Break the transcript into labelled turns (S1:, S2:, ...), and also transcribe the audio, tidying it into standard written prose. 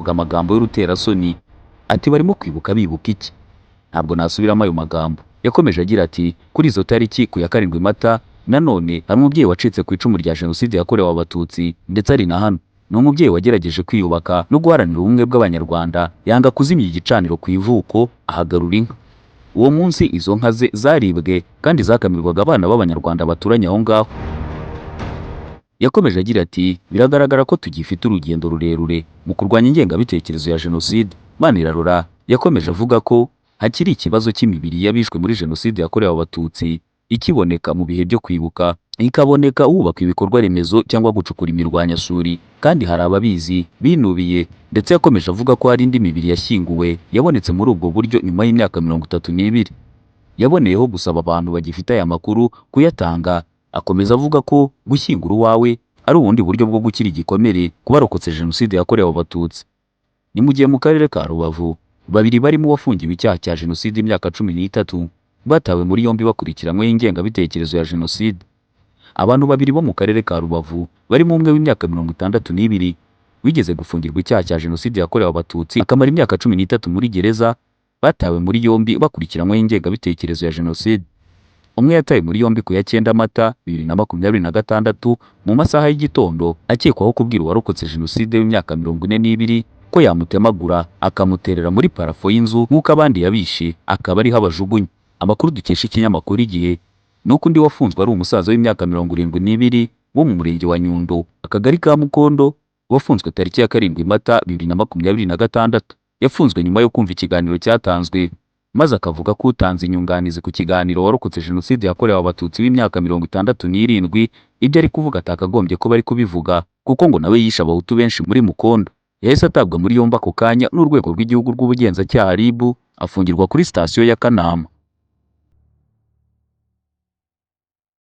S1: avuga amagambo y'uruterasoni ati barimo kwibuka bibuka iki? Ntabwo nasubiramo ayo magambo. Yakomeje agira ati kuri izo tariki ku ya 7 Mata nanone hari umubyeyi wacitse ku icumu rya Jenoside yakorewe Abatutsi ndetse ari na hano. Ni umubyeyi wagerageje kwiyubaka no guharanira ubumwe bw'Abanyarwanda, yanga kuzimya igicaniro ku ivuko ahagarura inka. Uwo munsi izo nka ze zaribwe kandi zakamirwaga abana b'Abanyarwanda baturanye aho ngaho. Yakomeje agira ati biragaragara ko tugifite urugendo rurerure mu kurwanya ingengabitekerezo ya Jenoside. Manirarora yakomeje avuga ko hakiri ikibazo cy'imibiri y'abishwe muri Jenoside yakorewe Abatutsi ikiboneka mu bihe byo kwibuka, ikaboneka hubakwa ibikorwa remezo cyangwa gucukura imirwanyasuri, kandi hari ababizi binubiye. Ndetse yakomeje avuga ko hari indi mibiri yashyinguwe yabonetse muri ubwo buryo nyuma y'imyaka 32. Yaboneyeho gusaba abantu bagifite aya makuru kuyatanga. Akomeza avuga ko gushyingura uwawe ari ubundi buryo bwo gukira igikomere ku barokotse Jenoside yakorewe Abatutsi. Ni mu gihe mu karere ka Rubavu babiri barimo wafungiwe icyaha cya Jenoside imyaka 13 batawe muri yombi bakurikiranyweho ingengabitekerezo ya Jenoside. Abantu babiri bo mu karere ka Rubavu barimo umwe w'imyaka 62 wigeze gufungirwa icyaha cya Jenoside yakorewe Abatutsi akamara imyaka 13 muri gereza, batawe muri yombi bakurikiranyweho ingengabitekerezo ya Jenoside. Umwe yatawe muri yombi ku ya 9 Mata 2026 mu masaha y'igitondo akekwaho kubwira uwarokotse Jenoside w'imyaka 42 ko yamutemagura akamuterera muri parafo y'inzu nk'uko abandi yabishe akaba ariho abajugunya. Amakuru dukesha ikinyamakuru Igihe nuko undi wafunzwe ari umusaza w'imyaka 72 wo mu murenge wa Nyundo akagari ka Mukondo, wafunzwe tariki ya 7 Mata 2026. Yafunzwe nyuma yo kumva ikiganiro cyatanzwe maze akavuga ko utanze inyunganizi ku kiganiro warokotse Jenoside yakorewe Abatutsi w'imyaka 67 ibyo ari kuvuga atakagombye ko bari kubivuga kuko ngo nawe yishe Abahutu benshi muri Mukondo. Yahise atabwa muri yombi ako kanya n'urwego rw'igihugu rw'ubugenzacyaha RIB afungirwa kuri sitasiyo ya Kanama.